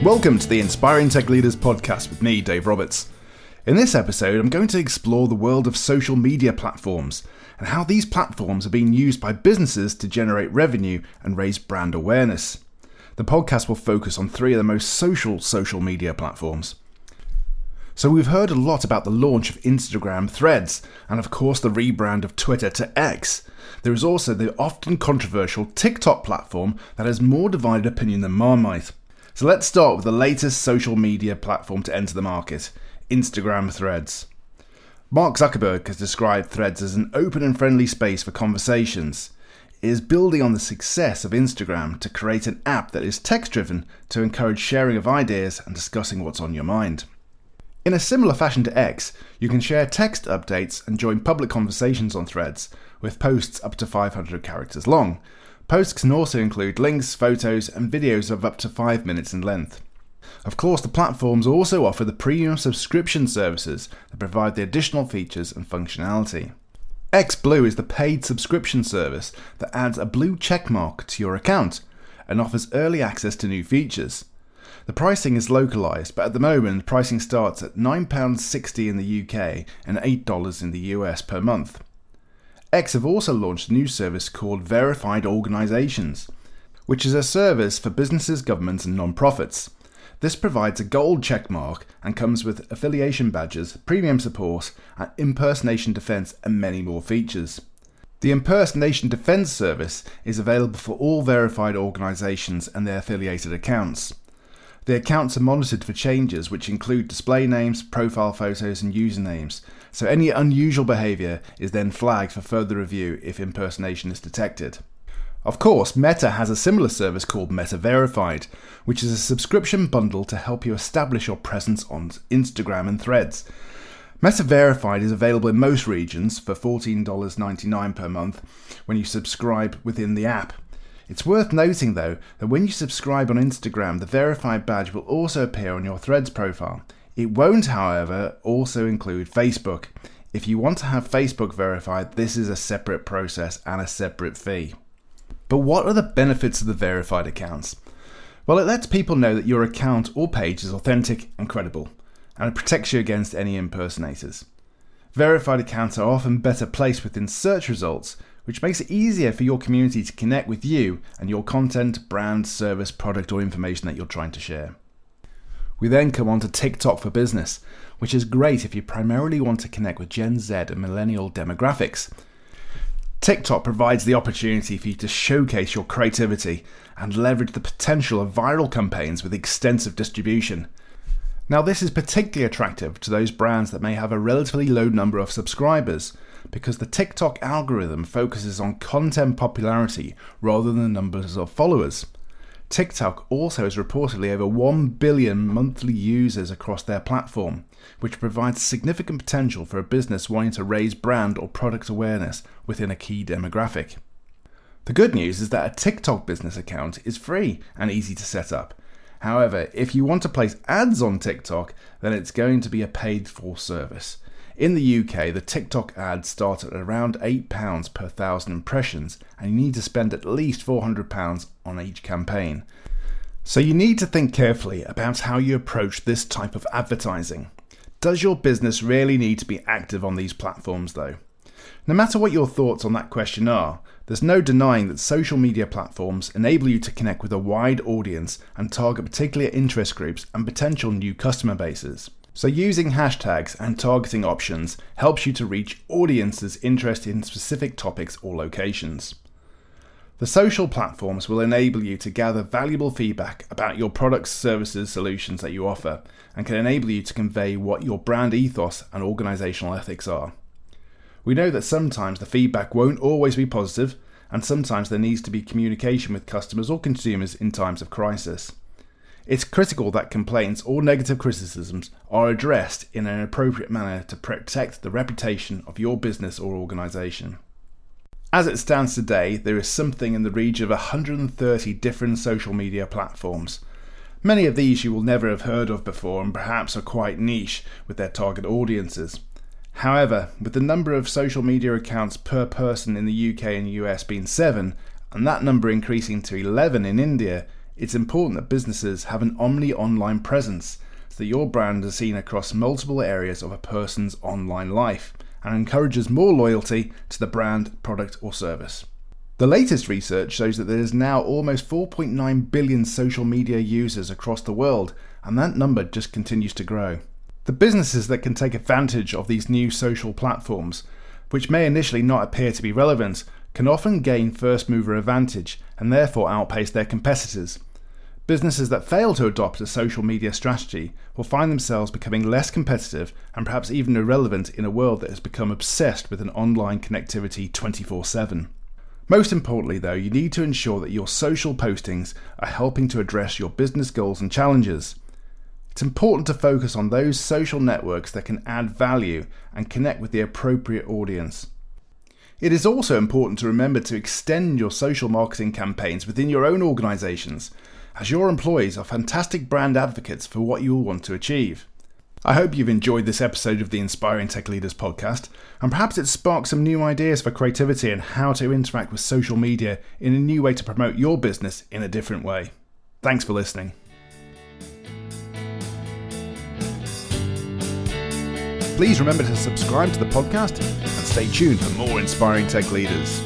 Welcome to the Inspiring Tech Leaders podcast with me, Dave Roberts. In this episode, I'm going to explore the world of social media platforms and how these platforms are being used by businesses to generate revenue and raise brand awareness. The podcast will focus on three of the most social media platforms. So we've heard a lot about the launch of Instagram Threads and of course the rebrand of Twitter to X. There is also the often controversial TikTok platform that has more divided opinion than Marmite. So let's start with the latest social media platform to enter the market, Instagram Threads. Mark Zuckerberg has described Threads as an open and friendly space for conversations. It is building on the success of Instagram to create an app that is text-driven to encourage sharing of ideas and discussing what's on your mind. In a similar fashion to X, you can share text updates and join public conversations on Threads, with posts up to 500 characters long. Posts can also include links, photos, and videos of up to 5 minutes in length. Of course, the platforms also offer the premium subscription services that provide the additional features and functionality. XBlue is the paid subscription service that adds a blue checkmark to your account and offers early access to new features. The pricing is localised, but at the moment pricing starts at £9.60 in the UK and $8 in the US per month. X have also launched a new service called Verified Organisations, which is a service for businesses, governments and non-profits. This provides a gold checkmark and comes with affiliation badges, premium support, and impersonation defence and many more features. The impersonation defence service is available for all verified organisations and their affiliated accounts. The accounts are monitored for changes which include display names, profile photos and usernames, so any unusual behaviour is then flagged for further review if impersonation is detected. Of course, Meta has a similar service called Meta Verified, which is a subscription bundle to help you establish your presence on Instagram and Threads. Meta Verified is available in most regions for $14.99 per month when you subscribe within the app. It's worth noting though that when you subscribe on Instagram, the verified badge will also appear on your Threads profile. It won't, however, also include Facebook. If you want to have Facebook verified, this is a separate process and a separate fee. But what are the benefits of the verified accounts? Well, it lets people know that your account or page is authentic and credible, and it protects you against any impersonators. Verified accounts are often better placed within search results, which makes it easier for your community to connect with you and your content, brand, service, product or information that you're trying to share. We then come on to TikTok for Business, which is great if you primarily want to connect with Gen Z and millennial demographics. TikTok provides the opportunity for you to showcase your creativity and leverage the potential of viral campaigns with extensive distribution. Now, this is particularly attractive to those brands that may have a relatively low number of subscribers, because the TikTok algorithm focuses on content popularity rather than numbers of followers. TikTok also has reportedly over 1 billion monthly users across their platform, which provides significant potential for a business wanting to raise brand or product awareness within a key demographic. The good news is that a TikTok business account is free and easy to set up. However, if you want to place ads on TikTok, then it's going to be a paid-for service. In the UK, the TikTok ads start at around £8 per 1,000 impressions, and you need to spend at least £400 on each campaign. So you need to think carefully about how you approach this type of advertising. Does your business really need to be active on these platforms though? No matter what your thoughts on that question are, there's no denying that social media platforms enable you to connect with a wide audience and target particular interest groups and potential new customer bases. So using hashtags and targeting options helps you to reach audiences interested in specific topics or locations. The social platforms will enable you to gather valuable feedback about your products, services, solutions that you offer, and can enable you to convey what your brand ethos and organisational ethics are. We know that sometimes the feedback won't always be positive, and sometimes there needs to be communication with customers or consumers in times of crisis. It's critical that complaints or negative criticisms are addressed in an appropriate manner to protect the reputation of your business or organisation. As it stands today, there is something in the region of 130 different social media platforms. Many of these you will never have heard of before and perhaps are quite niche with their target audiences. However, with the number of social media accounts per person in the UK and US being 7, and that number increasing to 11 in India, It's important that businesses have an omni-online presence so that your brand is seen across multiple areas of a person's online life and encourages more loyalty to the brand, product or service. The latest research shows that there is now almost 4.9 billion social media users across the world, and that number just continues to grow. The businesses that can take advantage of these new social platforms, which may initially not appear to be relevant, can often gain first mover advantage and therefore outpace their competitors. Businesses that fail to adopt a social media strategy will find themselves becoming less competitive and perhaps even irrelevant in a world that has become obsessed with an online connectivity 24/7. Most importantly though, you need to ensure that your social postings are helping to address your business goals and challenges. It's important to focus on those social networks that can add value and connect with the appropriate audience. It is also important to remember to extend your social marketing campaigns within your own organisations, as your employees are fantastic brand advocates for what you will want to achieve. I hope you've enjoyed this episode of the Inspiring Tech Leaders podcast, and perhaps it sparked some new ideas for creativity and how to interact with social media in a new way to promote your business in a different way. Thanks for listening. Please remember to subscribe to the podcast and stay tuned for more Inspiring Tech Leaders.